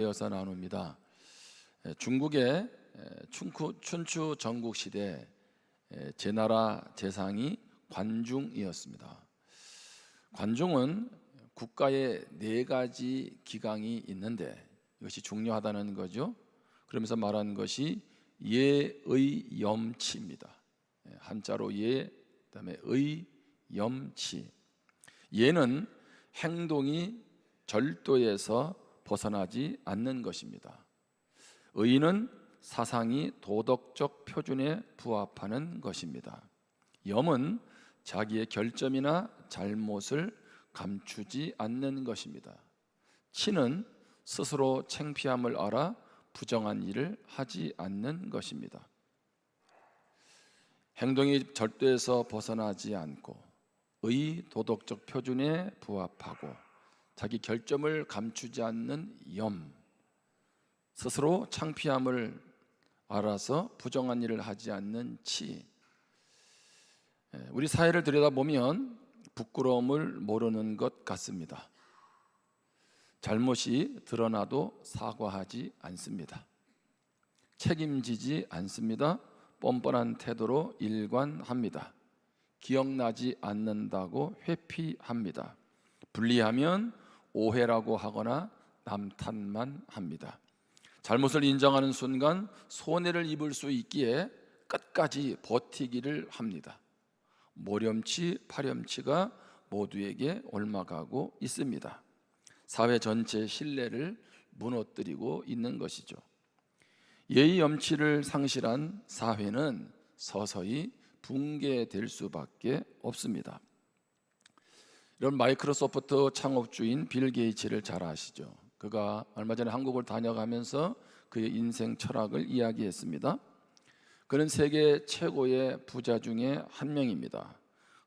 이어서 나눕니다. 중국의 춘추 전국시대 제나라 제상이 관중이었습니다. 관중은 국가에 4가지 기강이 있는데 이것이 중요하다는 거죠. 그러면서 말하는 것이 예의 염치입니다. 한자로 예, 그다음에 의, 염치. 예는 행동이 절도에서 벗어나지 않는 것입니다. 의는 사상이 도덕적 표준에 부합하는 것입니다. 염은 자기의 결점이나 잘못을 감추지 않는 것입니다. 치는 스스로 창피함을 알아 부정한 일을 하지 않는 것입니다. 행동이 절도에서 벗어나지 않고 의 도덕적 표준에 부합하고 자기 결점을 감추지 않는 염, 스스로 창피함을 알아서 부정한 일을 하지 않는 치. 우리 사회를 들여다보면 부끄러움을 모르는 것 같습니다. 잘못이 드러나도 사과하지 않습니다. 책임지지 않습니다. 뻔뻔한 태도로 일관합니다. 기억나지 않는다고 회피합니다. 불리하면 오해라고 하거나 남탓만 합니다. 잘못을 인정하는 순간 손해를 입을 수 있기에 끝까지 버티기를 합니다. 모렴치 파렴치가 모두에게 옮아가고 있습니다. 사회 전체의 신뢰를 무너뜨리고 있는 것이죠. 예의 염치를 상실한 사회는 서서히 붕괴될 수밖에 없습니다. 여러분, 마이크로소프트 창업주인 빌 게이츠를 잘 아시죠? 그가 얼마 전에 한국을 다녀가면서 그의 인생 철학을 이야기했습니다. 그는 세계 최고의 부자 중에 한 명입니다.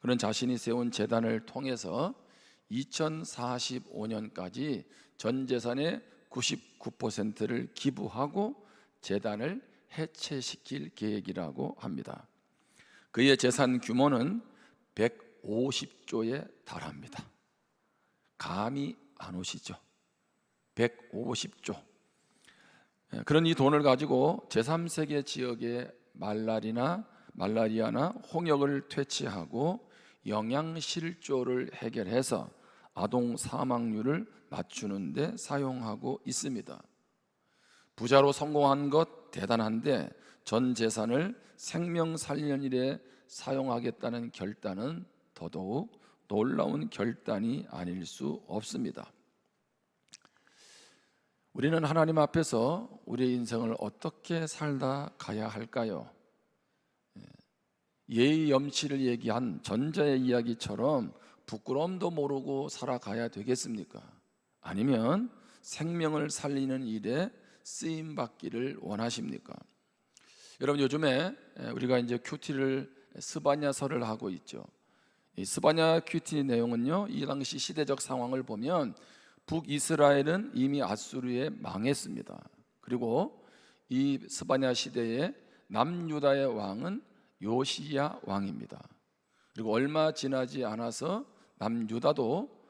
그는 자신이 세운 재단을 통해서 2045년까지 전 재산의 99%를 기부하고 재단을 해체시킬 계획이라고 합니다. 그의 재산 규모는 150조에 달합니다. 감이 안 오시죠? 150조. 그런 이 돈을 가지고 제3세계 지역의 말라리아나 홍역을 퇴치하고 영양실조를 해결해서 아동 사망률을 낮추는 데 사용하고 있습니다. 부자로 성공한 것 대단한데 전 재산을 생명 살리는 일에 사용하겠다는 결단은 더더욱 놀라운 결단이 아닐 수 없습니다. 우리는 하나님 앞에서 우리의 인생을 어떻게 살다 가야 할까요? 예의 염치를 얘기한 전자의 이야기처럼 부끄러움도 모르고 살아가야 되겠습니까? 아니면 생명을 살리는 일에 쓰임 받기를 원하십니까? 여러분, 요즘에 우리가 이제 큐티를 스바냐서를 하고 있죠. 이 스바냐 큐티 내용은요, 이 당시 시대적 상황을 보면 북이스라엘은 이미 아수르에 망했습니다. 그리고 이 스바냐 시대의 남유다의 왕은 요시야 왕입니다. 그리고 얼마 지나지 않아서 남유다도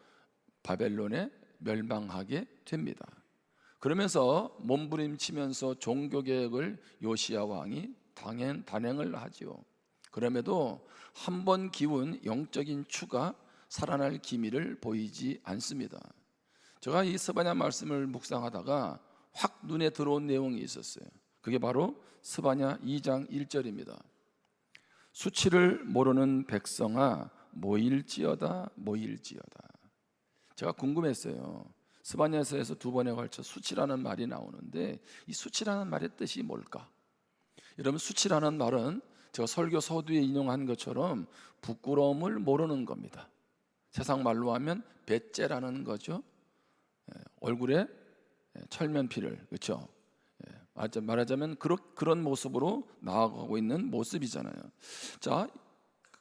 바벨론에 멸망하게 됩니다. 그러면서 몸부림치면서 종교개혁을 요시야 왕이 단행을 하지요. 그럼에도 한 번 기운 영적인 추가 살아날 기미를 보이지 않습니다. 제가 이 스바냐 말씀을 묵상하다가 확 눈에 들어온 내용이 있었어요. 그게 바로 스바냐 2장 1절입니다. 수치를 모르는 백성아 모일지어다 모일지어다. 제가 궁금했어요. 스바냐서에서 2번에 걸쳐 수치라는 말이 나오는데 이 수치라는 말의 뜻이 뭘까? 여러분, 수치라는 말은 제가 설교 서두에 인용한 것처럼 부끄러움을 모르는 겁니다. 세상 말로 하면 배째라는 거죠. 얼굴에 철면피를, 그렇죠? 말하자면 그런 모습으로 나아가고 있는 모습이잖아요. 자,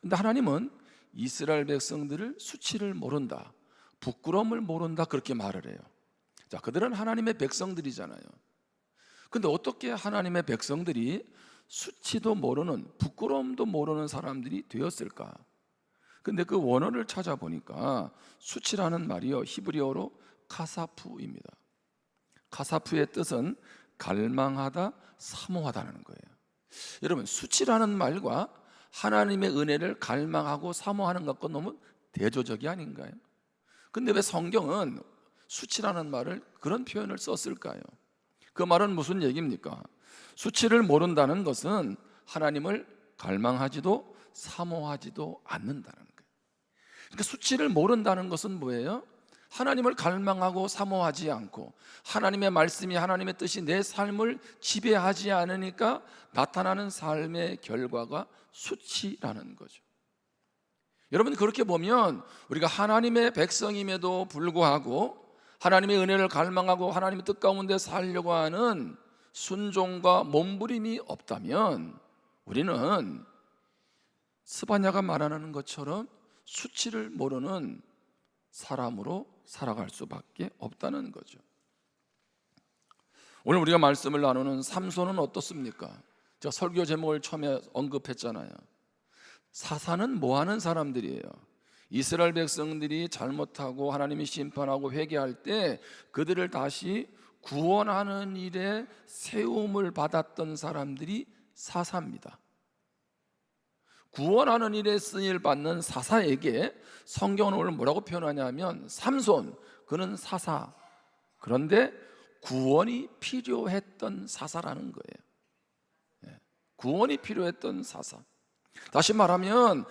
근데 하나님은 이스라엘 백성들을 수치를 모른다, 부끄러움을 모른다, 그렇게 말을 해요. 자, 그들은 하나님의 백성들이잖아요. 근데 어떻게 하나님의 백성들이 수치도 모르는, 부끄러움도 모르는 사람들이 되었을까? 근데 그 원어를 찾아보니까 수치라는 말이요, 히브리어로 카사프입니다. 카사프의 뜻은 갈망하다, 사모하다는 거예요. 여러분, 수치라는 말과 하나님의 은혜를 갈망하고 사모하는 것과 너무 대조적이 아닌가요? 근데 왜 성경은 수치라는 말을, 그런 표현을 썼을까요? 그 말은 무슨 얘기입니까? 수치를 모른다는 것은 하나님을 갈망하지도 사모하지도 않는다는 거예요. 그러니까 수치를 모른다는 것은 뭐예요? 하나님을 갈망하고 사모하지 않고 하나님의 말씀이, 하나님의 뜻이 내 삶을 지배하지 않으니까 나타나는 삶의 결과가 수치라는 거죠. 여러분, 그렇게 보면 우리가 하나님의 백성임에도 불구하고 하나님의 은혜를 갈망하고 하나님의 뜻 가운데 살려고 하는 순종과 몸부림이 없다면 우리는 스바냐가 말하는 것처럼 수치를 모르는 사람으로 살아갈 수밖에 없다는 거죠. 오늘 우리가 말씀을 나누는 삼손은 어떻습니까? 제가 설교 제목을 처음에 언급했잖아요. 사사는 뭐 하는 사람들이에요? 이스라엘 백성들이 잘못하고 하나님이 심판하고 회개할 때 그들을 다시 구원하는 일에 세움을 받았던 사람들이 사사입니다. 구원하는 일에 쓰임을 받는 사사에게 성경은 오늘 뭐라고 표현하냐면 삼손, 그는 사사, 그런데 구원이 필요했던 사사라는 거예요. 구원이 필요했던 사사. 다시 말하면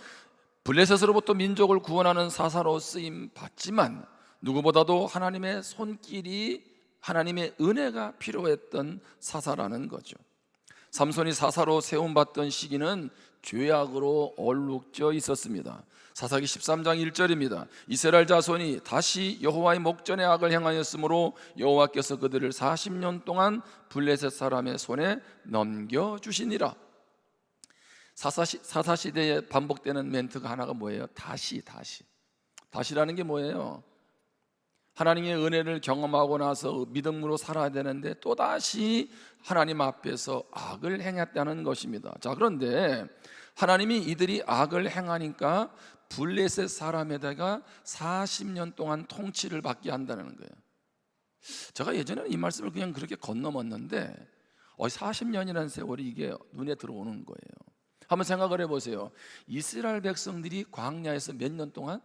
블레셋으로부터 민족을 구원하는 사사로 쓰임 받지만 누구보다도 하나님의 손길이, 하나님의 은혜가 필요했던 사사라는 거죠. 삼손이 사사로 세움받던 시기는 죄악으로 얼룩져 있었습니다. 사사기 13장 1절입니다. 이스라엘 자손이 다시 여호와의 목전에 악을 행하였으므로 여호와께서 그들을 40년 블레셋 사람의 손에 넘겨주시니라. 사사시대에 반복되는 멘트가 하나가 뭐예요? 다시라는 게 뭐예요? 하나님의 은혜를 경험하고 나서 믿음으로 살아야 되는데 또다시 하나님 앞에서 악을 행했다는 것입니다. 자, 그런데 하나님이 이들이 악을 행하니까 블레셋 사람에다가 40년 동안 통치를 받게 한다는 거예요. 제가 예전에는 이 말씀을 그냥 그렇게 건너먹었는데 40년이라는 세월이 이게 눈에 들어오는 거예요. 한번 생각을 해보세요. 이스라엘 백성들이 광야에서 몇 년 동안?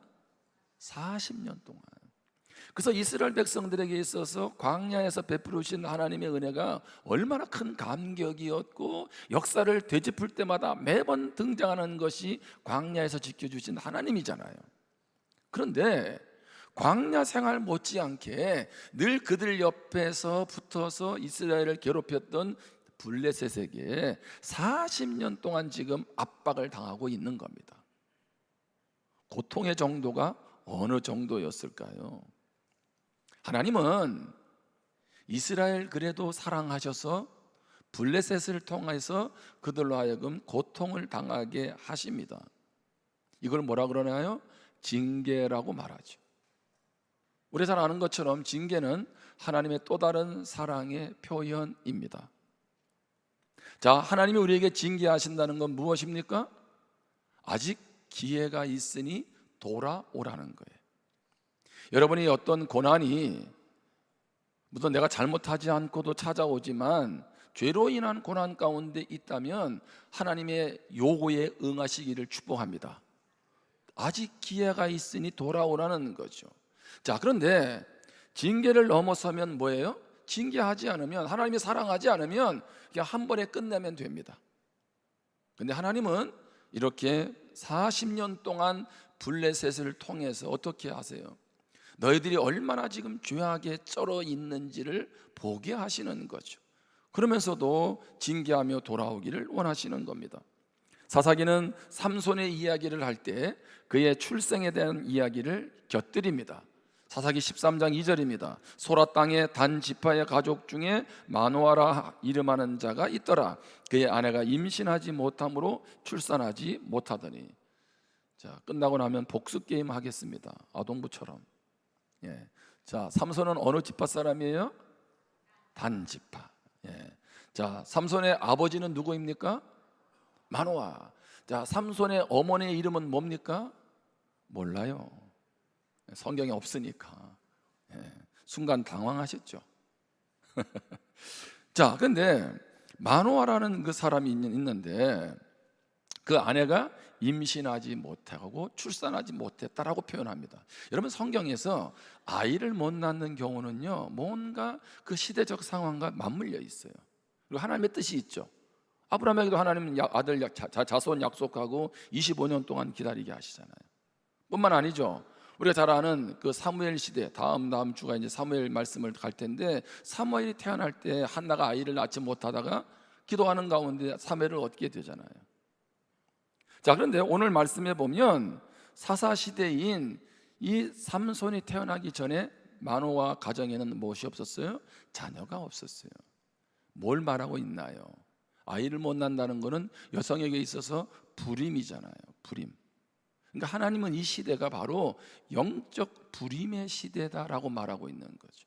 40년 동안. 그래서 이스라엘 백성들에게 있어서 광야에서 베푸르신 하나님의 은혜가 얼마나 큰 감격이었고, 역사를 되짚을 때마다 매번 등장하는 것이 광야에서 지켜주신 하나님이잖아요. 그런데 광야 생활 못지않게 늘 그들 옆에서 붙어서 이스라엘을 괴롭혔던 블레셋에게 40년 동안 지금 압박을 당하고 있는 겁니다. 고통의 정도가 어느 정도였을까요? 하나님은 이스라엘 그래도 사랑하셔서 블레셋을 통해서 그들로 하여금 고통을 당하게 하십니다. 이걸 뭐라 그러나요? 징계라고 말하죠. 우리 잘 아는 것처럼 징계는 하나님의 또 다른 사랑의 표현입니다. 자, 하나님이 우리에게 징계하신다는 건 무엇입니까? 아직 기회가 있으니 돌아오라는 거예요. 여러분이 어떤 고난이, 물론 내가 잘못하지 않고도 찾아오지만 죄로 인한 고난 가운데 있다면 하나님의 요구에 응하시기를 축복합니다. 아직 기회가 있으니 돌아오라는 거죠. 자, 그런데 징계를 넘어서면 뭐예요? 징계하지 않으면, 하나님이 사랑하지 않으면 그냥 한 번에 끝내면 됩니다. 근데 하나님은 이렇게 40년 동안 블레셋을 통해서 어떻게 하세요? 너희들이 얼마나 지금 죄악에 쩔어 있는지를 보게 하시는 거죠. 그러면서도 징계하며 돌아오기를 원하시는 겁니다. 사사기는 삼손의 이야기를 할 때 그의 출생에 대한 이야기를 곁들입니다. 사사기 13장 2절입니다. 소라 땅의 단 지파의 가족 중에 마노아라 이름하는 자가 있더라. 그의 아내가 임신하지 못함으로 출산하지 못하더니. 자, 끝나고 나면 복수 게임 하겠습니다. 아동부처럼. 예. 자, 삼손은 어느 지파 사람이에요? 단 지파. 예. 자, 삼손의 아버지는 누구입니까? 마노아. 자, 삼손의 어머니의 이름은 뭡니까? 몰라요. 성경에 없으니까. 예. 순간 당황하셨죠. 자, 근데 마노아라는 그 사람이 있는데 그 아내가 임신하지 못하고 출산하지 못했다라고 표현합니다. 여러분, 성경에서 아이를 못 낳는 경우는요, 뭔가 그 시대적 상황과 맞물려 있어요. 그리고 하나님의 뜻이 있죠. 아브라함에게도 하나님은 아들 자손 약속하고 25년 동안 기다리게 하시잖아요. 뿐만 아니죠. 우리가 잘 아는 그 사무엘 시대, 다음 주가 이제 사무엘 말씀을 갈 텐데, 사무엘이 태어날 때 한나가 아이를 낳지 못하다가 기도하는 가운데 사무엘을 얻게 되잖아요. 자, 그런데 오늘 말씀에 보면 사사 시대인 이 삼손이 태어나기 전에 마노아 가정에는 무엇이 없었어요? 자녀가 없었어요. 뭘 말하고 있나요? 아이를 못 낳는다는 것은 여성에게 있어서 불임이잖아요. 불임. 그러니까 하나님은 이 시대가 바로 영적 불임의 시대다라고 말하고 있는 거죠.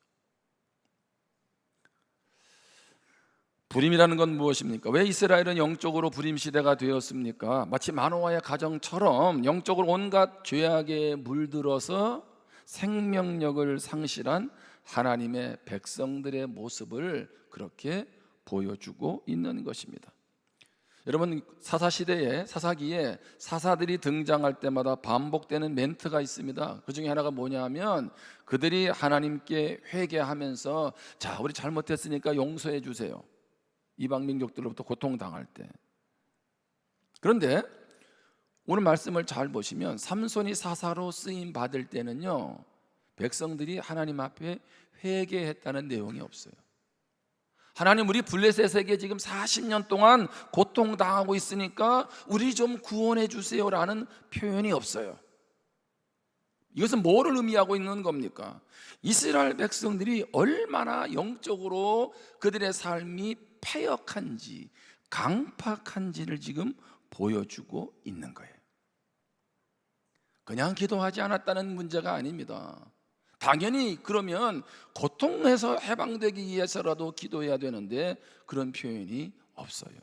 불임이라는 건 무엇입니까? 왜 이스라엘은 영적으로 불임 시대가 되었습니까? 마치 마노아의 가정처럼 영적으로 온갖 죄악에 물들어서 생명력을 상실한 하나님의 백성들의 모습을 그렇게 보여주고 있는 것입니다. 여러분, 사사시대에, 사사기에 사사들이 등장할 때마다 반복되는 멘트가 있습니다. 그 중에 하나가 뭐냐면 그들이 하나님께 회개하면서, 자, 우리 잘못했으니까 용서해 주세요. 이방 민족들로부터 고통당할 때. 그런데 오늘 말씀을 잘 보시면 삼손이 사사로 쓰임 받을 때는요, 백성들이 하나님 앞에 회개했다는 내용이 없어요. 하나님, 우리 블레셋에게 지금 40년 동안 고통당하고 있으니까 우리 좀 구원해 주세요라는 표현이 없어요. 이것은 뭐를 의미하고 있는 겁니까? 이스라엘 백성들이 얼마나 영적으로 그들의 삶이 패역한지, 강팍한지를 지금 보여주고 있는 거예요. 그냥 기도하지 않았다는 문제가 아닙니다. 당연히 그러면 고통에서 해방되기 위해서라도 기도해야 되는데 그런 표현이 없어요.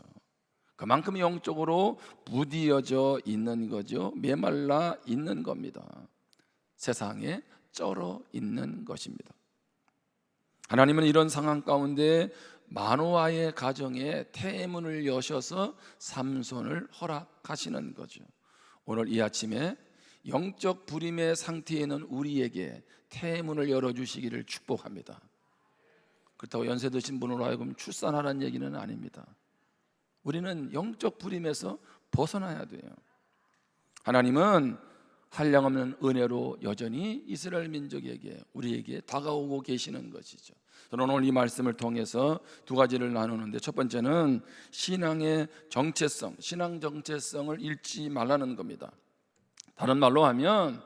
그만큼 영적으로 무디어져 있는 거죠. 메말라 있는 겁니다. 세상에 쩔어 있는 것입니다. 하나님은 이런 상황 가운데 마노아의 가정에 태문을 여셔서 삼손을 허락하시는 거죠. 오늘 이 아침에 영적 불임의 상태에 있는 우리에게 태문을 열어주시기를 축복합니다. 그렇다고 연세 드신 분으로 하여금 출산하라는 얘기는 아닙니다. 우리는 영적 불임에서 벗어나야 돼요. 하나님은 한량없는 은혜로 여전히 이스라엘 민족에게, 우리에게 다가오고 계시는 것이죠. 저는 오늘 이 말씀을 통해서 두 가지를 나누는데, 첫 번째는 신앙의 정체성, 신앙 정체성을 잃지 말라는 겁니다. 다른 말로 하면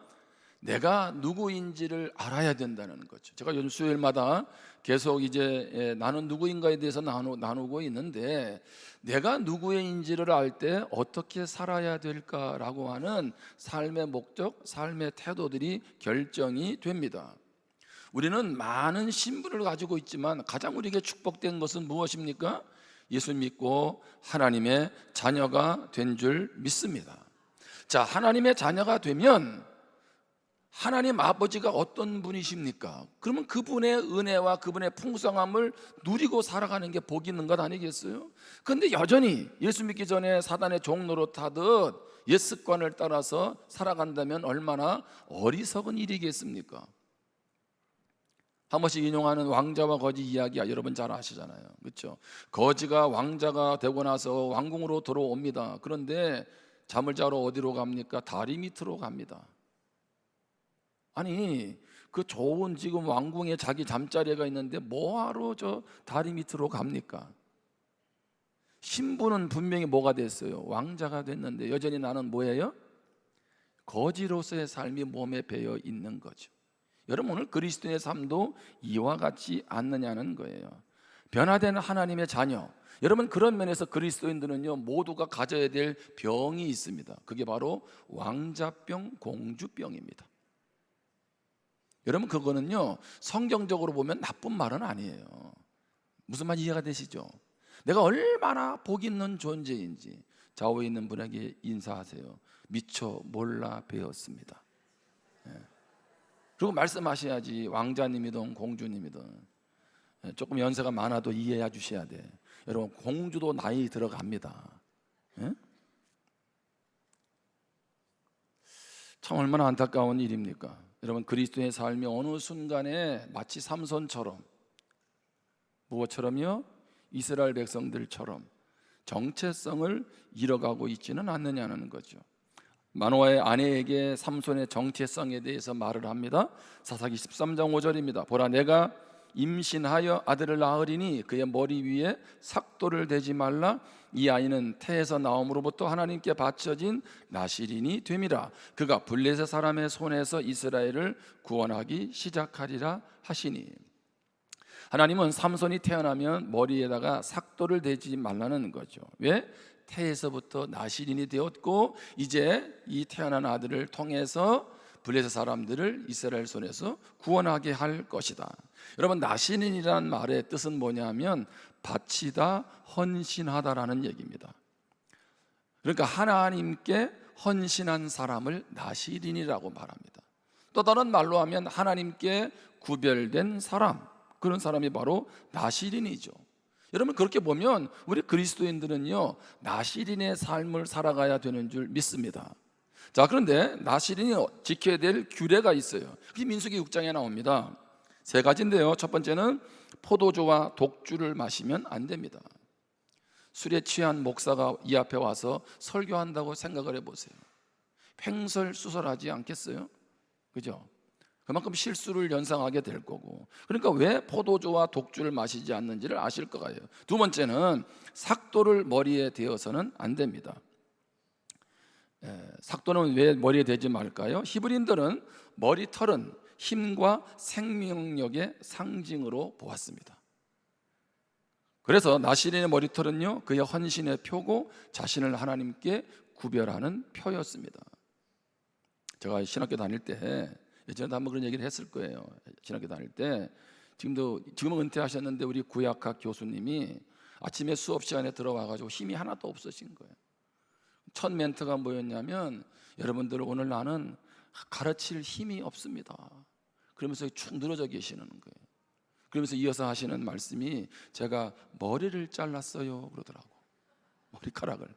내가 누구인지를 알아야 된다는 거죠. 제가 요즘 수요일마다 계속 이제 나는 누구인가에 대해서 나누고 있는데, 내가 누구인지를 알 때 어떻게 살아야 될까라고 하는 삶의 목적, 삶의 태도들이 결정이 됩니다. 우리는 많은 신분을 가지고 있지만 가장 우리에게 축복된 것은 무엇입니까? 예수 믿고 하나님의 자녀가 된 줄 믿습니다. 자, 하나님의 자녀가 되면 하나님 아버지가 어떤 분이십니까? 그러면 그분의 은혜와 그분의 풍성함을 누리고 살아가는 게 복이 있는 것 아니겠어요? 그런데 여전히 예수 믿기 전에 사단의 종로로 타듯 옛 습관을 따라서 살아간다면 얼마나 어리석은 일이겠습니까? 한 번씩 인용하는 왕자와 거지 이야기 여러분 잘 아시잖아요. 그렇죠? 거지가 왕자가 되고 나서 왕궁으로 들어옵니다. 그런데 잠을 자러 어디로 갑니까? 다리 밑으로 갑니다. 아니, 그 좋은 지금 왕궁에 자기 잠자리가 있는데 뭐하러 저 다리 밑으로 갑니까? 신분은 분명히 뭐가 됐어요? 왕자가 됐는데 여전히 나는 뭐예요? 거지로서의 삶이 몸에 배어 있는 거죠. 여러분, 오늘 그리스도의 삶도 이와 같지 않느냐는 거예요. 변화된 하나님의 자녀, 여러분, 그런 면에서 그리스도인들은요 모두가 가져야 될 병이 있습니다. 그게 바로 왕자병, 공주병입니다. 여러분, 그거는요 성경적으로 보면 나쁜 말은 아니에요. 무슨 말 이해가 되시죠? 내가 얼마나 복 있는 존재인지 좌우에 있는 분에게 인사하세요. 미처 몰라 배웠습니다. 그리고 말씀하셔야지. 왕자님이든 공주님이든 조금 연세가 많아도 이해해 주셔야 돼. 여러분, 공주도 나이 들어갑니다. 예? 참 얼마나 안타까운 일입니까? 여러분, 그리스도의 삶이 어느 순간에 마치 삼손처럼, 무엇처럼요? 이스라엘 백성들처럼 정체성을 잃어가고 있지는 않느냐는 거죠. 마노아의 아내에게 삼손의 정체성에 대해서 말을 합니다. 사사기 13장 5절입니다. 보라, 내가 임신하여 아들을 낳으리니 그의 머리 위에 삭도를 대지 말라. 이 아이는 태에서 나옴으로부터 하나님께 바쳐진 나실인이 됨이라. 그가 블레셋 사람의 손에서 이스라엘을 구원하기 시작하리라 하시니. 하나님은 삼손이 태어나면 머리에다가 삭도를 대지 말라는 거죠. 왜? 태에서부터 나실인이 되었고 이제 이 태어난 아들을 통해서 블레셋 사람들을 이스라엘 손에서 구원하게 할 것이다. 여러분, 나실인이라는 말의 뜻은 뭐냐면 바치다, 헌신하다라는 얘기입니다. 그러니까 하나님께 헌신한 사람을 나실인이라고 말합니다. 또 다른 말로 하면 하나님께 구별된 사람, 그런 사람이 바로 나실인이죠. 여러분, 그렇게 보면 우리 그리스도인들은요, 나실인의 삶을 살아가야 되는 줄 믿습니다. 자, 그런데 나실인이 지켜야 될 규례가 있어요. 그게 민수기 6장에 나옵니다. 세 가지인데요. 첫 번째는 포도주와 독주를 마시면 안 됩니다. 술에 취한 목사가 이 앞에 와서 설교한다고 생각을 해보세요. 횡설수설하지 않겠어요? 그죠? 그만큼 실수를 연상하게 될 거고. 그러니까 왜 포도주와 독주를 마시지 않는지를 아실 거예요. 두 번째는 삭도를 머리에 대어서는 안 됩니다. 삭도는 왜 머리에 대지 말까요? 히브리인들은 머리털은 힘과 생명력의 상징으로 보았습니다. 그래서 나실인의 머리털은요, 그의 헌신의 표고 자신을 하나님께 구별하는 표였습니다. 제가 신학교 다닐 때, 예전에도 한번 그런 얘기를 했을 거예요. 신학교 다닐 때, 지금은 은퇴하셨는데 우리 구약학 교수님이 아침에 수업 시간에 들어와가지고 힘이 하나도 없으신 거예요. 첫 멘트가 뭐였냐면, 여러분들 오늘 나는 가르칠 힘이 없습니다. 그러면서 축 늘어져 계시는 거예요. 그러면서 이어서 하시는 말씀이, 제가 머리를 잘랐어요 그러더라고. 머리카락을.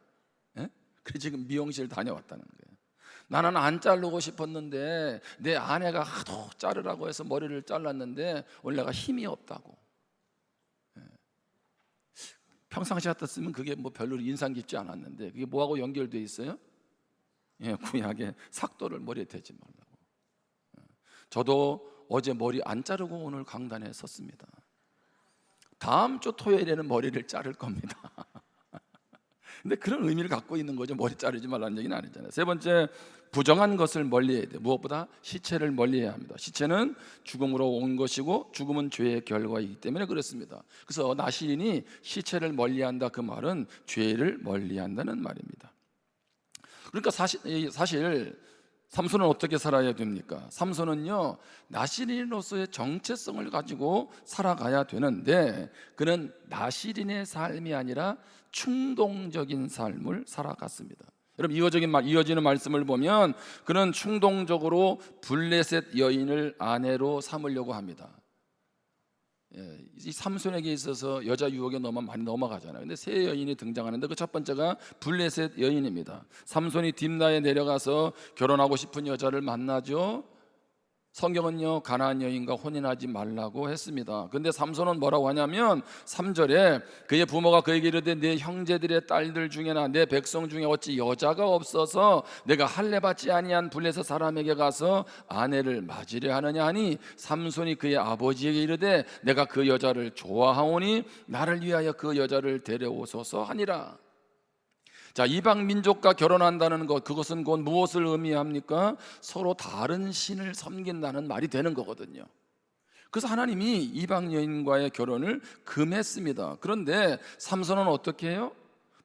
예? 그래서 지금 미용실 다녀왔다는 거예요. 나는 안 자르고 싶었는데 내 아내가 하도 자르라고 해서 머리를 잘랐는데 오늘 내가 힘이 없다고. 예. 평상시 같았으면 그게 뭐 별로 인상 깊지 않았는데 그게 뭐하고 연결되어 있어요? 예, 구약에 삭도를 머리에 대지 말라고. 예. 저도 어제 머리 안 자르고 오늘 강단에 섰습니다. 다음 주 토요일에는 머리를 자를 겁니다. 근데 그런 의미를 갖고 있는 거죠. 머리 자르지 말라는 얘기는 아니잖아요. 세 번째, 부정한 것을 멀리해야 돼요. 무엇보다 시체를 멀리해야 합니다. 시체는 죽음으로 온 것이고 죽음은 죄의 결과이기 때문에 그렇습니다. 그래서 나실인이 시체를 멀리한다, 그 말은 죄를 멀리한다는 말입니다. 그러니까 사실 삼손은 어떻게 살아야 됩니까? 삼손은요, 나실인으로서의 정체성을 가지고 살아가야 되는데 그는 나실인의 삶이 아니라 충동적인 삶을 살아갔습니다. 여러분, 이어지는 말씀을 보면 그는 충동적으로 블레셋 여인을 아내로 삼으려고 합니다. 이 삼손에게 있어서 여자 유혹에 너무 많이 넘어가잖아요. 근데 세 여인이 등장하는데 그 첫 번째가 블레셋 여인입니다. 삼손이 딥나에 내려가서 결혼하고 싶은 여자를 만나죠. 성경은요, 가나안 여인과 혼인하지 말라고 했습니다. 그런데 삼손은 뭐라고 하냐면 3절에 그의 부모가 그에게 이르되 내 형제들의 딸들 중에나 내 백성 중에 어찌 여자가 없어서 내가 할례받지 아니한 블레셋 사람에게 가서 아내를 맞으려 하느냐 하니, 삼손이 그의 아버지에게 이르되 내가 그 여자를 좋아하오니 나를 위하여 그 여자를 데려오소서 하니라. 자, 이방 민족과 결혼한다는 것, 그것은 곧 무엇을 의미합니까? 서로 다른 신을 섬긴다는 말이 되는 거거든요. 그래서 하나님이 이방 여인과의 결혼을 금했습니다. 그런데 삼손은 어떻게 해요?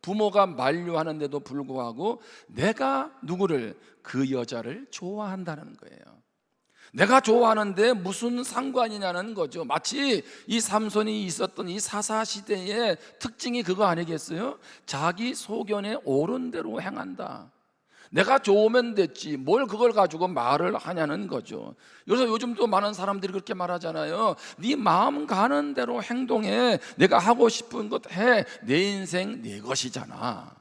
부모가 만류하는데도 불구하고 내가 누구를, 그 여자를 좋아한다는 거예요. 내가 좋아하는데 무슨 상관이냐는 거죠. 마치 이 삼손이 있었던 이 사사시대의 특징이 그거 아니겠어요? 자기 소견에 옳은 대로 행한다. 내가 좋으면 됐지 뭘 그걸 가지고 말을 하냐는 거죠. 그래서 요즘도 많은 사람들이 그렇게 말하잖아요. 네 마음 가는 대로 행동해. 내가 하고 싶은 것 해. 내 인생 내 것이잖아.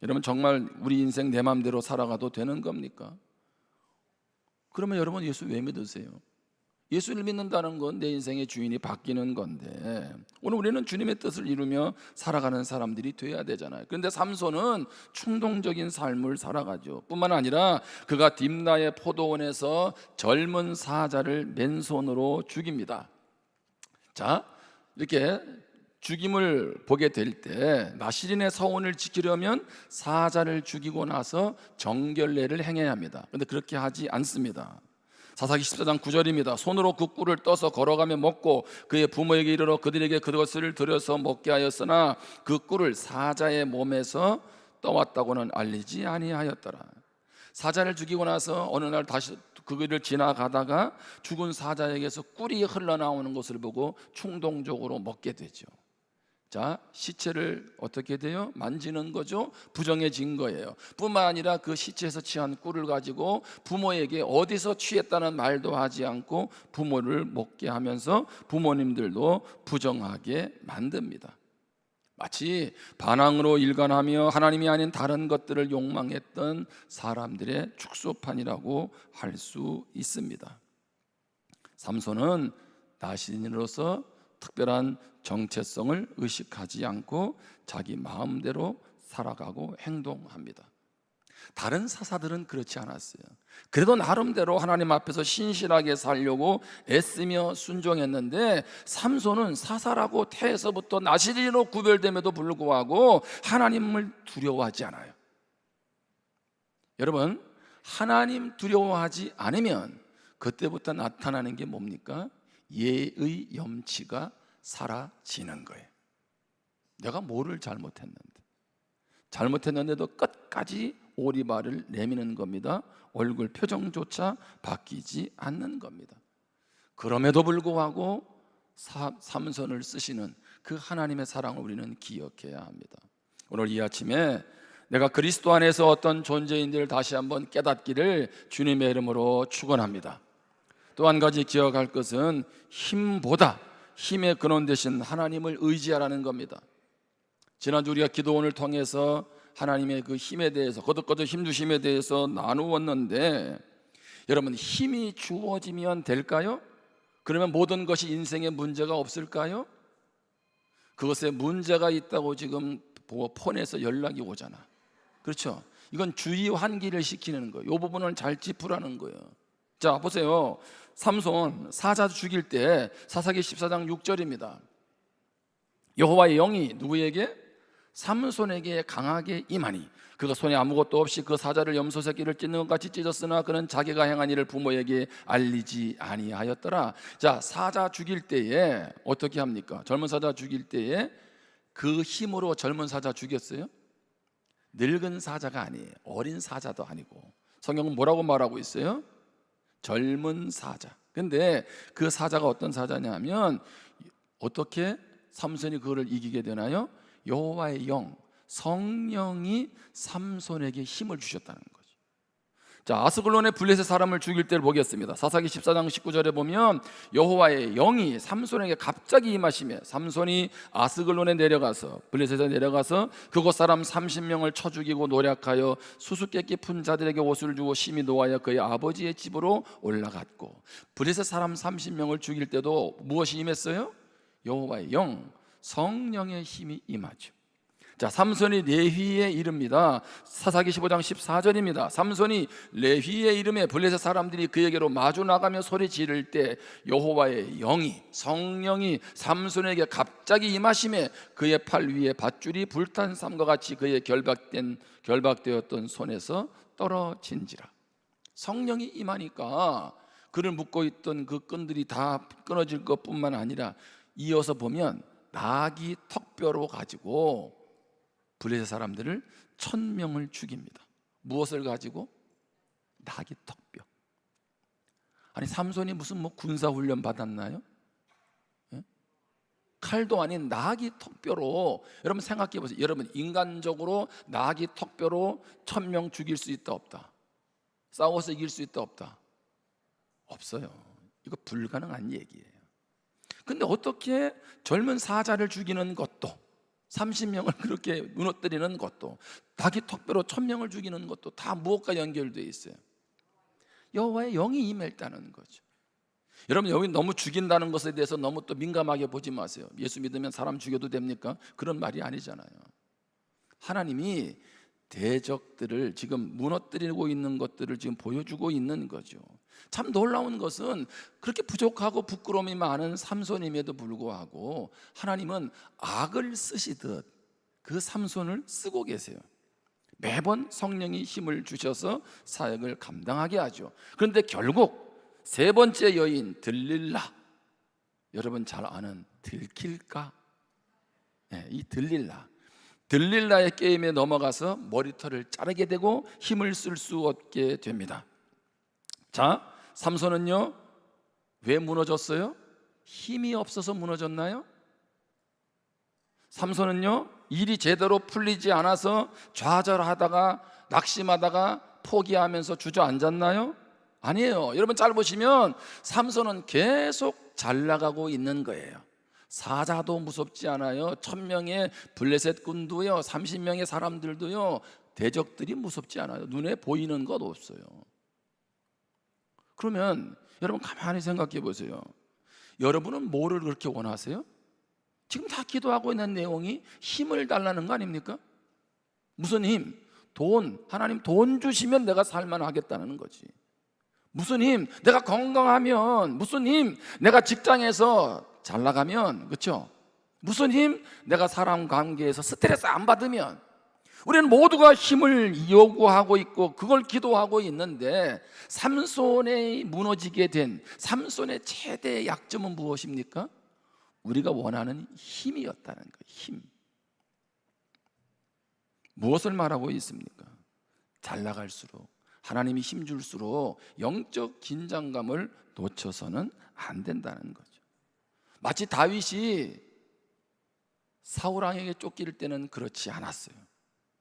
여러분, 정말 우리 인생 내 마음대로 살아가도 되는 겁니까? 그러면 여러분, 예수 왜 믿으세요? 예수를 믿는다는 건 내 인생의 주인이 바뀌는 건데, 오늘 우리는 주님의 뜻을 이루며 살아가는 사람들이 돼야 되잖아요. 그런데 삼손은 충동적인 삶을 살아가죠. 뿐만 아니라 그가 딥나의 포도원에서 젊은 사자를 맨손으로 죽입니다. 자, 이렇게 죽임을 보게 될 때 나시린의 서원을 지키려면 사자를 죽이고 나서 정결례를 행해야 합니다. 그런데 그렇게 하지 않습니다. 사사기 14장 9절입니다. 손으로 그 꿀을 떠서 걸어가며 먹고 그의 부모에게 이르러 그들에게 그것을 들여서 먹게 하였으나 그 꿀을 사자의 몸에서 떠왔다고는 알리지 아니하였더라. 사자를 죽이고 나서 어느 날 다시 그 길을 지나가다가 죽은 사자에게서 꿀이 흘러나오는 것을 보고 충동적으로 먹게 되죠. 자, 시체를 어떻게 돼요? 만지는 거죠. 부정해진 거예요. 뿐만 아니라 그 시체에서 취한 꿀을 가지고 부모에게 어디서 취했다는 말도 하지 않고 부모를 먹게 하면서 부모님들도 부정하게 만듭니다. 마치 반항으로 일관하며 하나님이 아닌 다른 것들을 욕망했던 사람들의 축소판이라고 할 수 있습니다. 삼손은 나신으로서 특별한 정체성을 의식하지 않고 자기 마음대로 살아가고 행동합니다. 다른 사사들은 그렇지 않았어요. 그래도 나름대로 하나님 앞에서 신실하게 살려고 애쓰며 순종했는데 삼손은 사사라고 태에서부터 나시린으로 구별됨에도 불구하고 하나님을 두려워하지 않아요. 여러분, 하나님 두려워하지 않으면 그때부터 나타나는 게 뭡니까? 예의 염치가 사라지는 거예요. 내가 뭐를 잘못했는데도 끝까지 오리발을 내미는 겁니다. 얼굴 표정조차 바뀌지 않는 겁니다. 그럼에도 불구하고 삼손을 쓰시는 그 하나님의 사랑을 우리는 기억해야 합니다. 오늘 이 아침에 내가 그리스도 안에서 어떤 존재인지를 다시 한번 깨닫기를 주님의 이름으로 축원합니다. 또 한 가지 기억할 것은 힘보다 힘의 근원 되신 하나님을 의지하라는 겁니다. 지난주 우리가 기도원을 통해서 하나님의 그 힘에 대해서 거듭거듭 힘주심에 대해서 나누었는데, 여러분, 힘이 주어지면 될까요? 그러면 모든 것이 인생에 문제가 없을까요? 그것에 문제가 있다고 지금 폰에서 연락이 오잖아. 그렇죠? 이건 주의 환기를 시키는 거예요. 이 부분을 잘 짚으라는 거예요. 자, 보세요. 삼손 사자 죽일 때 사사기 14장 6절입니다. 여호와의 영이 누구에게? 삼손에게 강하게 임하니 그가 손에 아무것도 없이 그 사자를 염소 새끼를 찢는 것 같이 찢었으나 그는 자기가 행한 일을 부모에게 알리지 아니하였더라. 자, 사자 죽일 때에 어떻게 합니까? 젊은 사자 죽일 때에 그 힘으로 젊은 사자 죽였어요? 늙은 사자가 아니에요. 어린 사자도 아니고. 성경은 뭐라고 말하고 있어요? 젊은 사자. 근데 그 사자가 어떤 사자냐면, 어떻게 삼손이 그거를 이기게 되나요? 여호와의 영, 성령이 삼손에게 힘을 주셨다는 거죠. 자, 아스글론의 블레셋 사람을 죽일 때를 보겠습니다. 사사기 14장 19절에 보면 여호와의 영이 삼손에게 갑자기 임하시며 삼손이 아스글론에 내려가서 블레셋에 내려가서 그곳 사람 30명을 쳐 죽이고 노략하여 수수께끼 푼 자들에게 옷을 주고 심히 노하여 그의 아버지의 집으로 올라갔고, 블레셋 사람 30명을 죽일 때도 무엇이 임했어요? 여호와의 영, 성령의 힘이 임하죠. 자, 삼손이 레위에 이릅니다. 사사기 15장 14절입니다. 삼손이 레위에 이름에 블레셋 사람들이 그에게로 마주 나가며 소리 지를 때 여호와의 영이, 성령이 삼손에게 갑자기 임하심에 그의 팔 위에 밧줄이 불탄 쌈과 같이 그의 결박되었던 손에서 떨어진지라. 성령이 임하니까 그를 묶고 있던 그 끈들이 다 끊어질 것뿐만 아니라 이어서 보면 나귀 턱뼈로 가지고 블레셋 사람들을 1000명을 죽입니다. 무엇을 가지고? 나귀 턱뼈. 아니, 삼손이 무슨 군사 훈련 받았나요? 예? 칼도 아닌 나귀 턱뼈로, 여러분 생각해 보세요. 여러분 인간적으로 나귀 턱뼈로 1000명 죽일 수 있다 없다? 싸워서 이길 수 있다 없다? 없어요. 이거 불가능한 얘기예요. 근데 어떻게 젊은 사자를 죽이는 것도, 30명을 그렇게 무너뜨리는 것도, 나귀 턱뼈로 1000명을 죽이는 것도 다 무엇과 연결되어 있어요? 여호와의 영이 임했다는 거죠. 여러분, 여기 너무 죽인다는 것에 대해서 너무 또 민감하게 보지 마세요. 예수 믿으면 사람 죽여도 됩니까? 그런 말이 아니잖아요. 하나님이 대적들을 지금 무너뜨리고 있는 것들을 지금 보여주고 있는 거죠. 참 놀라운 것은 그렇게 부족하고 부끄러움이 많은 삼손임에도 불구하고 하나님은 악을 쓰시듯 그 삼손을 쓰고 계세요. 매번 성령이 힘을 주셔서 사역을 감당하게 하죠. 그런데 결국 세 번째 여인 들릴라, 여러분 잘 아는 들킬까? 네, 이 들릴라의 게임에 넘어가서 머리털을 자르게 되고 힘을 쓸 수 없게 됩니다. 자, 삼손은요 왜 무너졌어요? 힘이 없어서 무너졌나요? 삼손은요 일이 제대로 풀리지 않아서 좌절하다가 낙심하다가 포기하면서 주저앉았나요? 아니에요. 여러분 잘 보시면 삼손은 계속 잘 나가고 있는 거예요. 사자도 무섭지 않아요. 1000명의 블레셋 군도요, 30명의 사람들도요, 대적들이 무섭지 않아요. 눈에 보이는 것 없어요. 그러면 여러분 가만히 생각해 보세요. 여러분은 뭐를 그렇게 원하세요? 지금 다 기도하고 있는 내용이 힘을 달라는 거 아닙니까? 무슨 힘? 돈. 하나님 돈 주시면 내가 살만하겠다는 거지. 무슨 힘? 내가 건강하면. 무슨 힘? 내가 직장에서 잘 나가면. 그렇죠? 무슨 힘? 내가 사람 관계에서 스트레스 안 받으면. 우리는 모두가 힘을 요구하고 있고 그걸 기도하고 있는데, 삼손이 무너지게 된 삼손의 최대 약점은 무엇입니까? 우리가 원하는 힘이었다는 거예요. 힘. 무엇을 말하고 있습니까? 잘 나갈수록, 하나님이 힘 줄수록 영적 긴장감을 놓쳐서는 안 된다는 거죠. 마치 다윗이 사울 왕에게 쫓길 때는 그렇지 않았어요.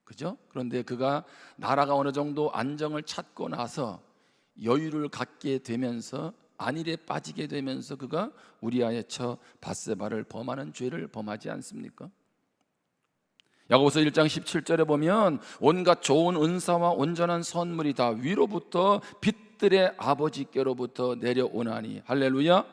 그죠? 그런데 그가 나라가 어느 정도 안정을 찾고 나서 여유를 갖게 되면서, 안일에 빠지게 되면서 그가 우리아의 처 밧세바를 범하는 죄를 범하지 않습니까? 야고보서 1장 17절에 보면 온갖 좋은 은사와 온전한 선물이 다 위로부터 빛들의 아버지께로부터 내려오나니, 할렐루야.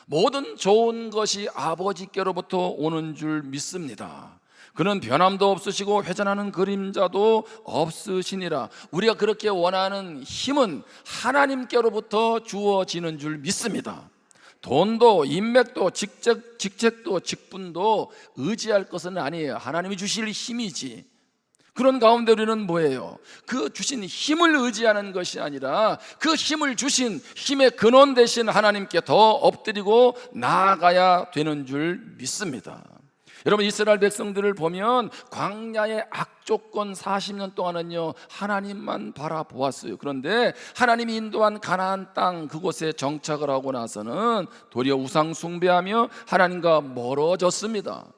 모든 좋은 것이 아버지께로부터 오는 줄 믿습니다. 그는 변함도 없으시고 회전하는 그림자도 없으시니라. 우리가 그렇게 원하는 힘은 하나님께로부터 주어지는 줄 믿습니다. 돈도 인맥도 직책도 직분도 의지할 것은 아니에요. 하나님이 주실 힘이지. 그런 가운데 우리는 뭐예요? 그 주신 힘을 의지하는 것이 아니라 그 힘을 주신 힘의 근원 되신 하나님께 더 엎드리고 나아가야 되는 줄 믿습니다. 여러분, 이스라엘 백성들을 보면 광야의 악조건 40년 동안은요 하나님만 바라보았어요. 그런데 하나님이 인도한 가나안 땅 그곳에 정착을 하고 나서는 도리어 우상 숭배하며 하나님과 멀어졌습니다.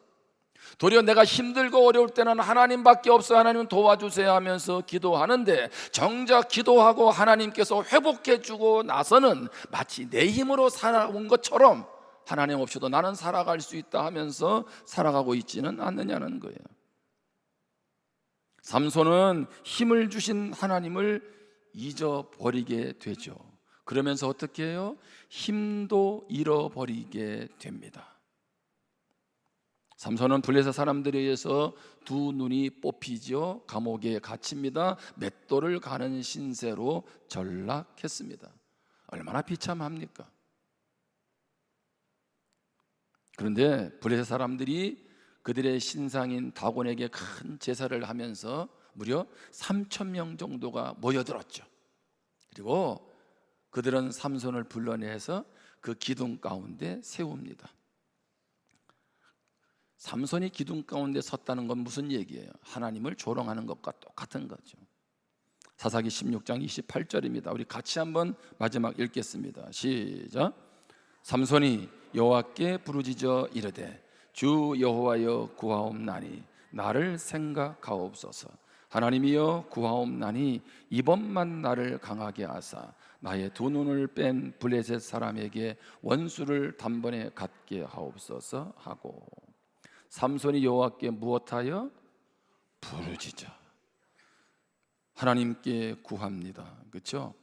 도리어 내가 힘들고 어려울 때는 하나님밖에 없어요, 하나님 도와주세요 하면서 기도하는데, 정작 기도하고 하나님께서 회복해 주고 나서는 마치 내 힘으로 살아온 것처럼 하나님 없이도 나는 살아갈 수 있다 하면서 살아가고 있지는 않느냐는 거예요. 삼손은 힘을 주신 하나님을 잊어버리게 되죠. 그러면서 어떻게 해요? 힘도 잃어버리게 됩니다. 삼손은 블레셋 사람들에 의해서 두 눈이 뽑히죠. 감옥에 갇힙니다. 맷돌을 가는 신세로 전락했습니다. 얼마나 비참합니까? 그런데 블레셋 사람들이 그들의 신상인 다곤에게 큰 제사를 하면서 무려 3,000명 정도가 모여들었죠. 그리고 그들은 삼손을 불러내서 그 기둥 가운데 세웁니다. 삼손이 기둥 가운데 섰다는 건 무슨 얘기예요? 하나님을 조롱하는 것과 똑같은 거죠. 사사기 16장 28절입니다. 우리 같이 한번 마지막 읽겠습니다. 시작. 삼손이 여호와께 부르짖어 이르되 주 여호와여 구하옵나니 나를 생각하옵소서. 하나님이여 구하옵나니 이번만 나를 강하게 하사 나의 두 눈을 뺀 블레셋 사람에게 원수를 단번에 갖게 하옵소서 하고, 삼손이 여호와께 무엇하여 부르짖어 하나님께 구합니다. 그렇죠?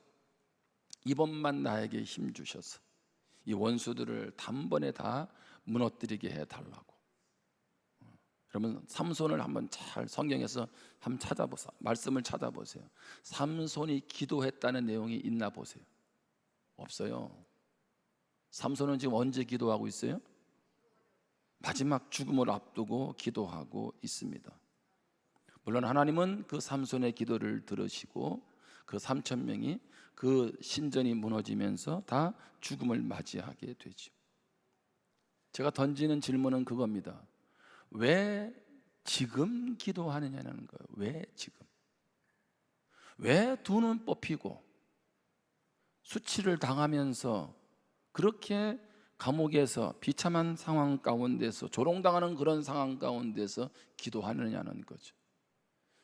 이번만 나에게 힘 주셔서 이 원수들을 단번에 다 무너뜨리게 해달라고. 그러면 삼손을 한번 잘 성경에서 한번 찾아보세요. 말씀을 찾아보세요. 삼손이 기도했다는 내용이 있나 보세요. 없어요. 삼손은 지금 언제 기도하고 있어요? 마지막 죽음을 앞두고 기도하고 있습니다. 물론 하나님은 그 삼손의 기도를 들으시고 그 3천 명이 그 신전이 무너지면서 다 죽음을 맞이하게 되죠. 제가 던지는 질문은 그겁니다. 왜 지금 기도하느냐는 거예요. 왜 지금? 왜 두 눈 뽑히고 수치를 당하면서 그렇게 감옥에서 비참한 상황 가운데서 조롱당하는 그런 상황 가운데서 기도하느냐는 거죠.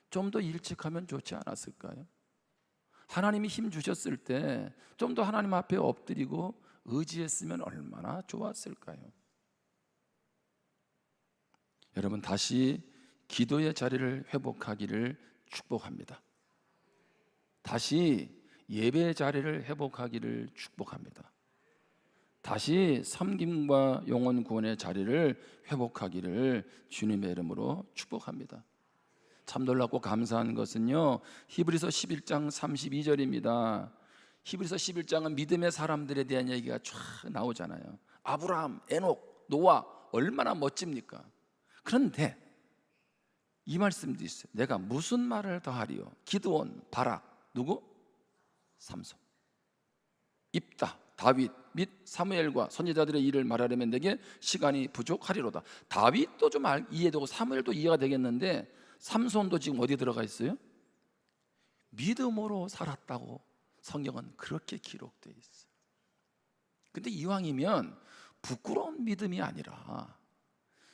좀 더 일찍 하면 좋지 않았을까요? 하나님이 힘 주셨을 때 좀 더 하나님 앞에 엎드리고 의지했으면 얼마나 좋았을까요? 여러분, 다시 기도의 자리를 회복하기를 축복합니다. 다시 예배의 자리를 회복하기를 축복합니다. 다시 섬김과 영혼 구원의 자리를 회복하기를 주님의 이름으로 축복합니다. 참 놀랍고 감사한 것은요, 히브리서 11장 32절입니다. 히브리서 11장은 믿음의 사람들에 대한 얘기가 쫙 나오잖아요. 아브라함, 에녹, 노아 얼마나 멋집니까? 그런데 이 말씀도 있어요. 내가 무슨 말을 더하리요? 기드온, 바락, 누구? 삼손, 입다, 다윗 및 사무엘과 선지자들의 일을 말하려면 내게 시간이 부족하리로다. 다윗도 좀 이해되고 사무엘도 이해가 되겠는데 삼손도 지금 어디 들어가 있어요? 믿음으로 살았다고 성경은 그렇게 기록되어 있어요. 근데 이왕이면 부끄러운 믿음이 아니라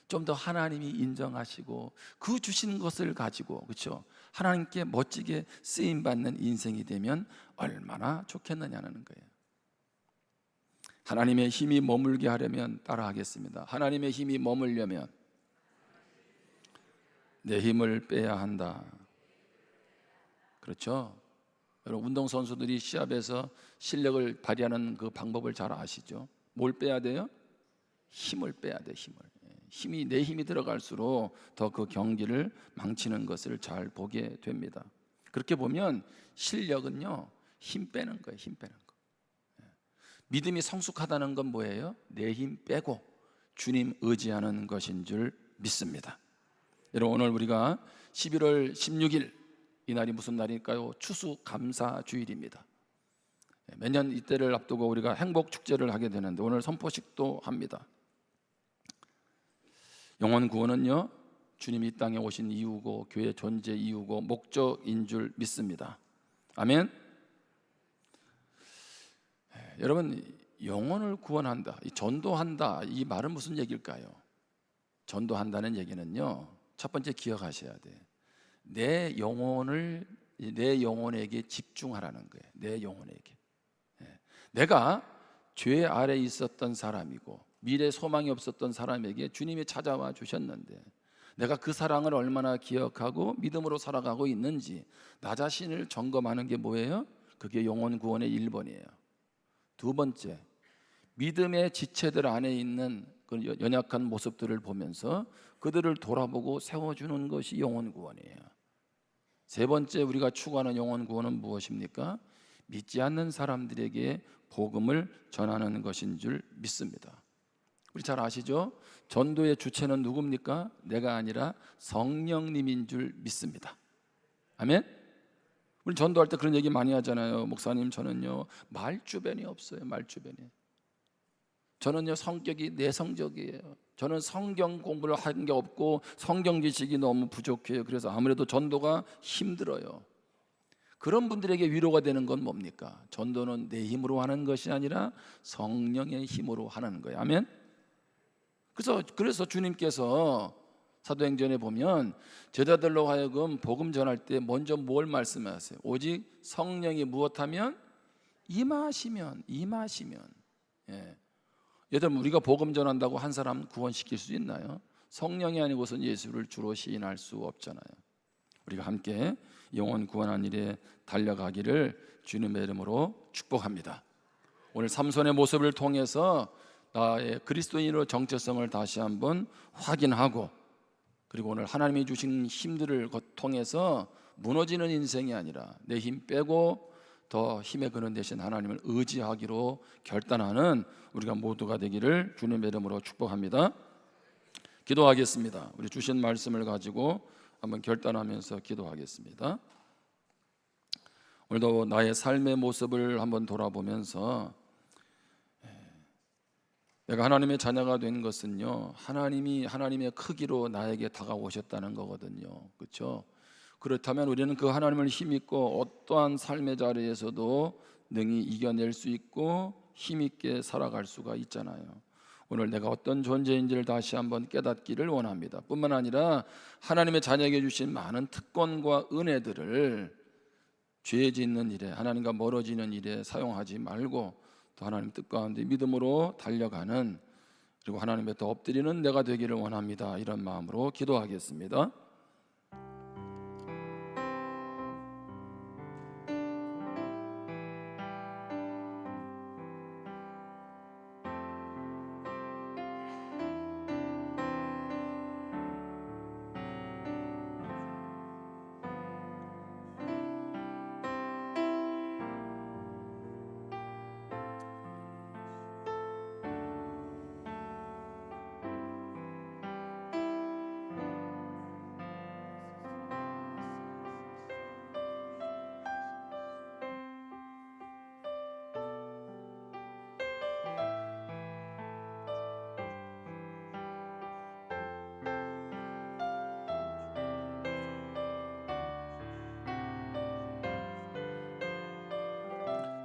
좀 더 하나님이 인정하시고 그 주신 것을 가지고, 그렇죠? 하나님께 멋지게 쓰임 받는 인생이 되면 얼마나 좋겠느냐는 거예요. 하나님의 힘이 머물게 하려면 따라하겠습니다. 하나님의 힘이 머물려면 내 힘을 빼야 한다. 그렇죠? 여러분, 운동선수들이 시합에서 실력을 발휘하는 그 방법을 잘 아시죠? 뭘 빼야 돼요? 힘을 빼야 돼. 힘이 내 힘이 들어갈수록 더 그 경기를 망치는 것을 잘 보게 됩니다. 그렇게 보면 실력은요, 힘 빼는 거예요. 힘 빼는 거. 믿음이 성숙하다는 건 뭐예요? 내 힘 빼고 주님 의지하는 것인 줄 믿습니다. 여러분, 오늘 우리가 11월 16일 이 날이 무슨 날일까요? 추수감사주일입니다. 매년 이때를 앞두고 우리가 행복축제를 하게 되는데 오늘 선포식도 합니다. 영혼 구원은요, 주님이 이 땅에 오신 이유고 교회 존재 이유고 목적인 줄 믿습니다. 아멘. 여러분, 영혼을 구원한다, 전도한다, 이 말은 무슨 얘기일까요? 전도한다는 얘기는요, 첫 번째 기억하셔야 돼. 내 영혼에게 집중하라는 거예요. 내 영혼에게. 내가 죄 아래 있었던 사람이고 미래 소망이 없었던 사람에게 주님이 찾아와 주셨는데 내가 그 사랑을 얼마나 기억하고 믿음으로 살아가고 있는지 나 자신을 점검하는 게 뭐예요? 그게 영혼 구원의 1번이에요. 두 번째, 믿음의 지체들 안에 있는 그 연약한 모습들을 보면서 그들을 돌아보고 세워주는 것이 영혼 구원이에요. 세 번째, 우리가 추구하는 영혼 구원은 무엇입니까? 믿지 않는 사람들에게 복음을 전하는 것인 줄 믿습니다. 우리 잘 아시죠? 전도의 주체는 누굽니까? 내가 아니라 성령님인 줄 믿습니다. 아멘? 우리 전도할 때 그런 얘기 많이 하잖아요. 목사님, 저는요 말주변이 없어요. 말주변이. 저는요 성격이 내성적이에요. 저는 성경 공부를 한 게 없고 성경 지식이 너무 부족해요. 그래서 아무래도 전도가 힘들어요. 그런 분들에게 위로가 되는 건 뭡니까? 전도는 내 힘으로 하는 것이 아니라 성령의 힘으로 하는 거예요. 아멘. 그래서 주님께서 사도행전에 보면 제자들로 하여금 복음 전할 때 먼저 뭘 말씀하세요? 오직 성령이 무엇하면 임하시면. 예. 여러분, 우리가 복음 전한다고 한 사람 구원시킬 수 있나요? 성령이 아니고선 예수를 주로 시인할 수 없잖아요. 우리가 함께 영혼 구원한 일에 달려가기를 주님의 이름으로 축복합니다. 오늘 삼손의 모습을 통해서 나의 그리스도인으로 정체성을 다시 한번 확인하고, 그리고 오늘 하나님이 주신 힘들을 통해서 무너지는 인생이 아니라 내 힘 빼고 더 힘의 근원 대신 하나님을 의지하기로 결단하는 우리가 모두가 되기를 주님의 이름으로 축복합니다. 기도하겠습니다. 우리 주신 말씀을 가지고 한번 결단하면서 기도하겠습니다. 오늘도 나의 삶의 모습을 한번 돌아보면서 내가 하나님의 자녀가 된 것은요, 하나님이 하나님의 크기로 나에게 다가오셨다는 거거든요. 그렇죠? 그렇다면 우리는 그 하나님을 힘입고 어떠한 삶의 자리에서도 능히 이겨낼 수 있고 힘있게 살아갈 수가 있잖아요. 오늘 내가 어떤 존재인지를 다시 한번 깨닫기를 원합니다. 뿐만 아니라 하나님의 자녀에게 주신 많은 특권과 은혜들을 죄 짓는 일에, 하나님과 멀어지는 일에 사용하지 말고 또 하나님 뜻 가운데 믿음으로 달려가는, 그리고 하나님에 더 엎드리는 내가 되기를 원합니다. 이런 마음으로 기도하겠습니다.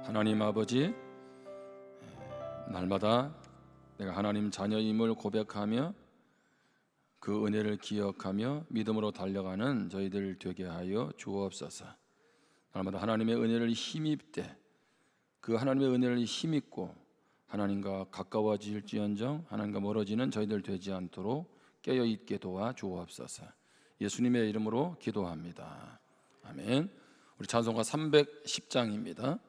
하나님 아버지, 날마다 내가 하나님 자녀임을 고백하며 그 은혜를 기억하며 믿음으로 달려가는 저희들 되게 하여 주옵소서. 날마다 하나님의 은혜를 힘입되 그 하나님의 은혜를 힘입고 하나님과 가까워질지언정 하나님과 멀어지는 저희들 되지 않도록 깨어있게 도와 주옵소서. 예수님의 이름으로 기도합니다. 아멘. 우리 찬송가 310장입니다.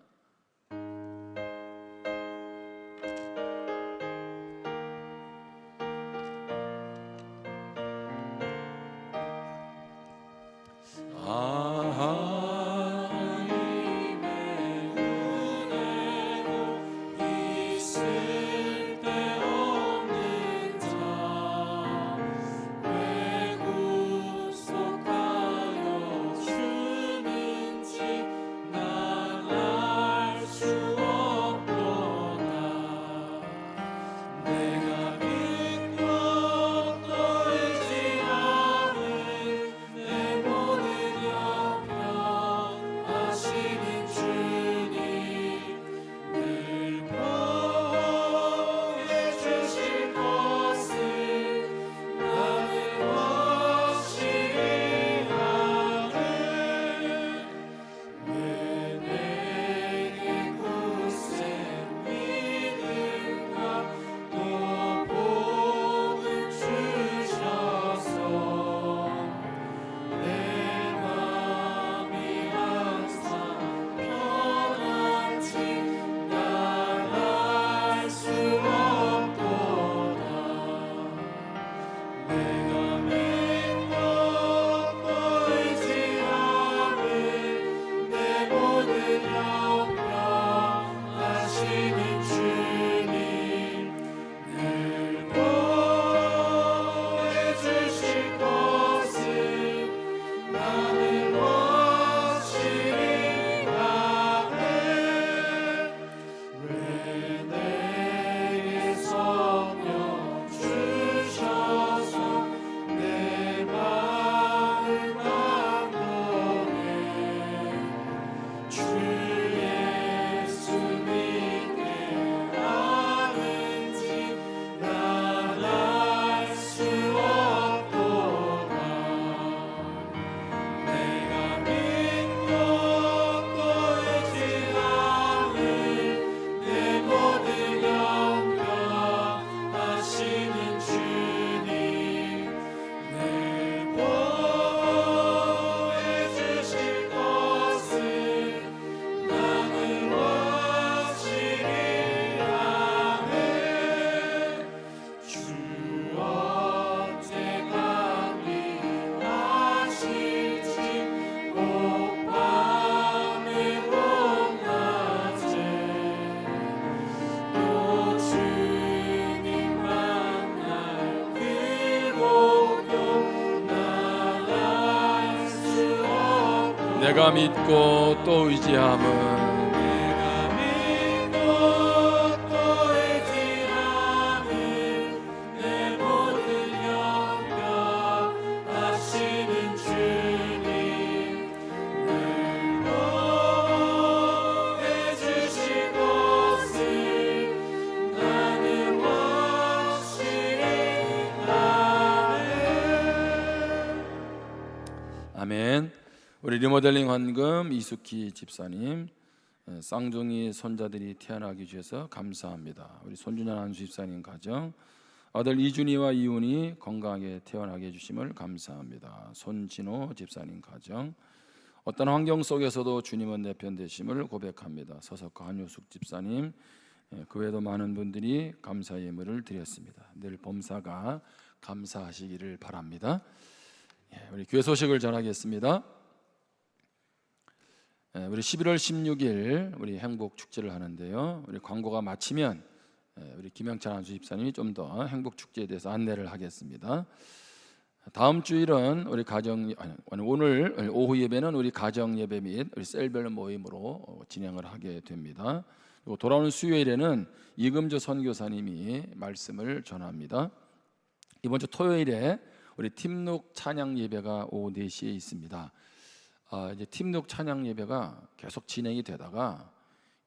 내가 믿고 또 의지함은 아멘. 우리 리모델링 헌금 이숙희 집사님, 쌍둥이 손자들이 태어나기 위해서 감사합니다. 우리 손준현 안수 집사님 가정, 아들 이준이와 이훈이 건강하게 태어나게 해주심을 감사합니다. 손진호 집사님 가정, 어떤 환경 속에서도 주님은 내 편 되심을 고백합니다. 서석과 한효숙 집사님, 그 외에도 많은 분들이 감사의 예물을 드렸습니다. 늘 범사가 감사하시기를 바랍니다. 우리 교회 소식을 전하겠습니다. 우리 11월 16일 우리 행복 축제를 하는데요. 우리 광고가 마치면 우리 김영찬 안수 집사님이 좀 더 행복 축제에 대해서 안내를 하겠습니다. 다음 주일은 우리 오늘 오후 예배는 우리 가정 예배 및 우리 셀별 모임으로 진행을 하게 됩니다. 그리고 돌아오는 수요일에는 이금주 선교사님이 말씀을 전합니다. 이번 주 토요일에 우리 팀룩 찬양 예배가 오후 4시에 있습니다. 이제 팀룩 찬양 예배가 계속 진행이 되다가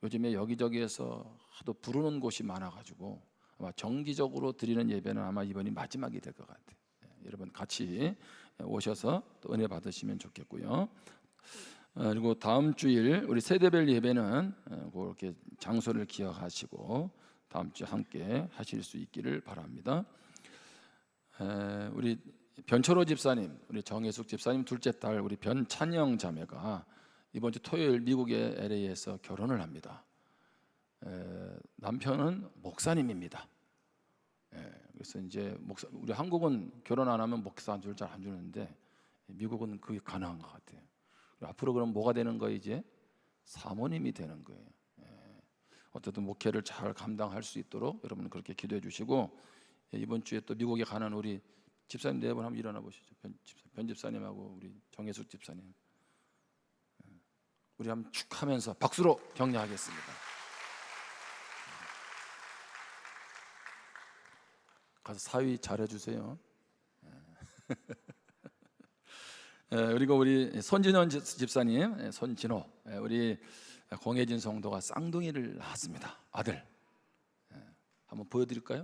요즘에 여기저기에서 하도 부르는 곳이 많아가지고 아마 정기적으로 드리는 예배는 아마 이번이 마지막이 될 것 같아요. 여러분 같이 오셔서 또 은혜 받으시면 좋겠고요. 그리고 다음 주일 우리 세대별 예배는 그렇게 장소를 기억하시고 다음 주에 함께 하실 수 있기를 바랍니다. 우리 변철호 집사님, 우리 정혜숙 집사님 둘째 딸 우리 변찬영 자매가 이번 주 토요일 미국의 LA에서 결혼을 합니다. 남편은 목사님입니다. 그래서 이제 우리 한국은 결혼 안 하면 목사 한 줄 잘 안 주는데 미국은 그게 가능한 것 같아요. 앞으로 그럼 뭐가 되는 거예요? 이제 사모님이 되는 거예요. 어쨌든 목회를 잘 감당할 수 있도록 여러분 그렇게 기도해 주시고, 이번 주에 또 미국에 가는 우리 집사님 네 분 한번 일어나 보시죠. 변 집사님하고 우리 정혜숙 집사님, 우리 한번 축하하면서 박수로 격려하겠습니다. 가서 사위 잘해주세요. 그리고 우리 손진원 집사님, 손진호, 우리 공혜진 성도가 쌍둥이를 낳았습니다. 아들. 한번 보여드릴까요?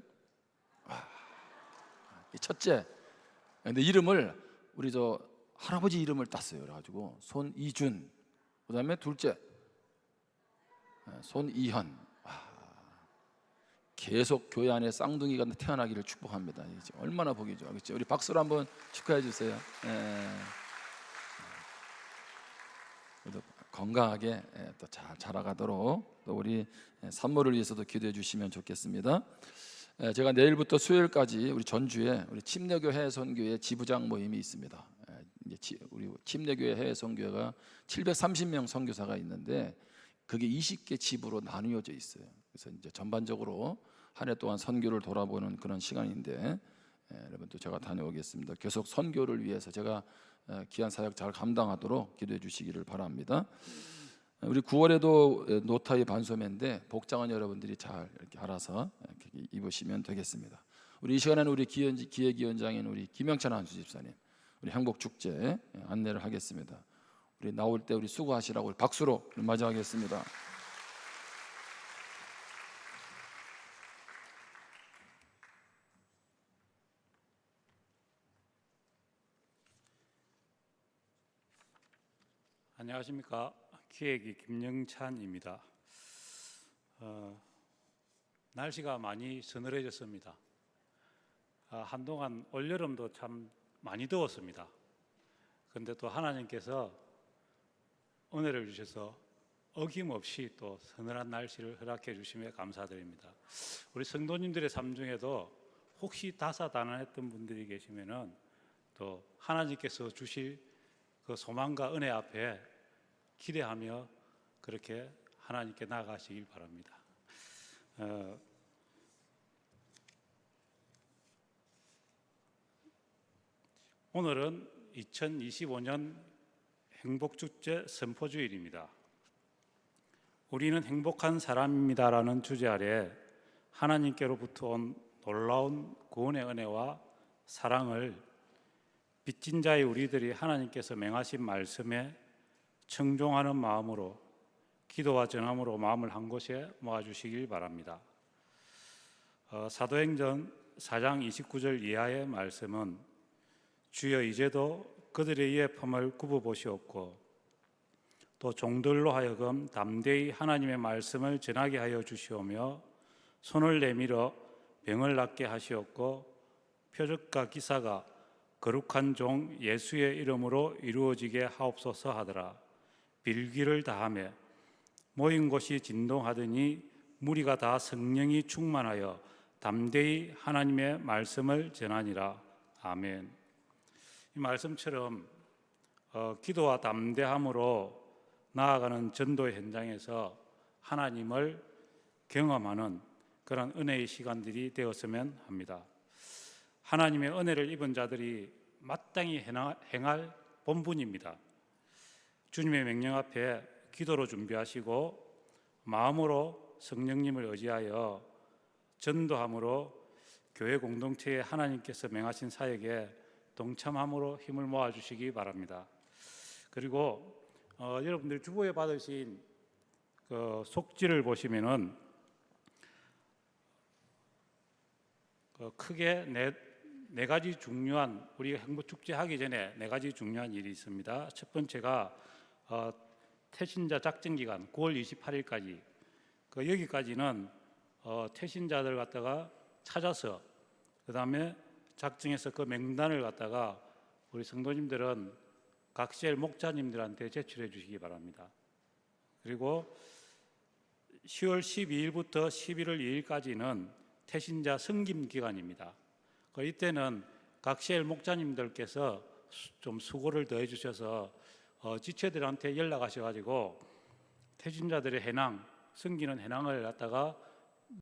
첫째. 근데 이름을 우리 저 할아버지 이름을 땄어요. 그래가지고 손이준. 그다음에 둘째 손이현. 계속 교회 안에 쌍둥이가 태어나기를 축복합니다. 이제 얼마나 보기 좋아, 그렇죠? 우리 박수로 한번 축하해 주세요. 건강하게 또 잘 자라가도록 또 우리 산모를 위해서도 기도해 주시면 좋겠습니다. 제가 내일부터 수요일까지 우리 전주에 우리 침례교 해외선교회 지부장 모임이 있습니다. 우리 침례교회 해외선교회가 730명 선교사가 있는데 그게 20개 지부로 나누어져 있어요. 그래서 이제 전반적으로 한 해 동안 선교를 돌아보는 그런 시간인데, 여러분 또 제가 다녀오겠습니다. 계속 선교를 위해서 제가 귀한 사역 잘 감당하도록 기도해 주시기를 바랍니다. 우리 9월에도 노타이 반소매인데 복장은 여러분들이 잘 이렇게 알아서 이렇게 입으시면 되겠습니다. 우리 이 시간에는 우리 기획위원장인 우리 김영찬 안수 집사님, 우리 행복 축제 안내를 하겠습니다. 우리 나올 때 우리 수고하시라고 박수로 맞이하겠습니다. 안녕하십니까. 기획이 김영찬입니다. 날씨가 많이 서늘해졌습니다. 한동안 올여름도 참 많이 더웠습니다. 그런데 또 하나님께서 은혜를 주셔서 어김없이 또 서늘한 날씨를 허락해 주심에 감사드립니다. 우리 성도님들의 삶 중에도 혹시 다사다난했던 분들이 계시면은 또 하나님께서 주실 그 소망과 은혜 앞에 기대하며 그렇게 하나님께 나아가시길 바랍니다. 오늘은 2025년 행복축제 선포주일입니다. 우리는 행복한 사람입니다라는 주제 아래 하나님께로부터 온 놀라운 구원의 은혜와 사랑을 빚진 자의 우리들이 하나님께서 맹하신 말씀에 청종하는 마음으로 기도와 전함으로 마음을 한 곳에 모아주시길 바랍니다. 사도행전 4장 29절 이하의 말씀은 주여 이제도 그들의 이의 품을 굽어보시옵고 또 종들로 하여금 담대히 하나님의 말씀을 전하게 하여 주시오며 손을 내밀어 병을 낫게 하시옵고 표적과 기사가 거룩한 종 예수의 이름으로 이루어지게 하옵소서 하더라. 빌기를 다하며 모인 곳이 진동하더니 무리가 다 성령이 충만하여 담대히 하나님의 말씀을 전하니라. 아멘. 이 말씀처럼 기도와 담대함으로 나아가는 전도의 현장에서 하나님을 경험하는 그런 은혜의 시간들이 되었으면 합니다. 하나님의 은혜를 입은 자들이 마땅히 행할 본분입니다. 주님의 명령 앞에 기도로 준비하시고 마음으로 성령님을 의지하여 전도함으로 교회 공동체에 하나님께서 명하신 사역에 동참함으로 힘을 모아주시기 바랍니다. 그리고 여러분들이 주보에 받으신 그 속지를 보시면은 크게 네 가지 중요한, 우리가 행복축제 하기 전에 네 가지 중요한 일이 있습니다. 첫 번째가 태신자 작정 기간 9월 28일까지 여기까지는 태신자들 갖다가 찾아서 그 다음에 작정해서 그 명단을 갖다가 우리 성도님들은 각 셀 목자님들한테 제출해 주시기 바랍니다. 그리고 10월 12일부터 11월 2일까지는 태신자 승김 기간입니다. 이때는 각 셀 목자님들께서 좀 수고를 더해 주셔서 지체들한테 연락하셔가지고 태신자들의 해낭, 승기는 해낭을 갖다가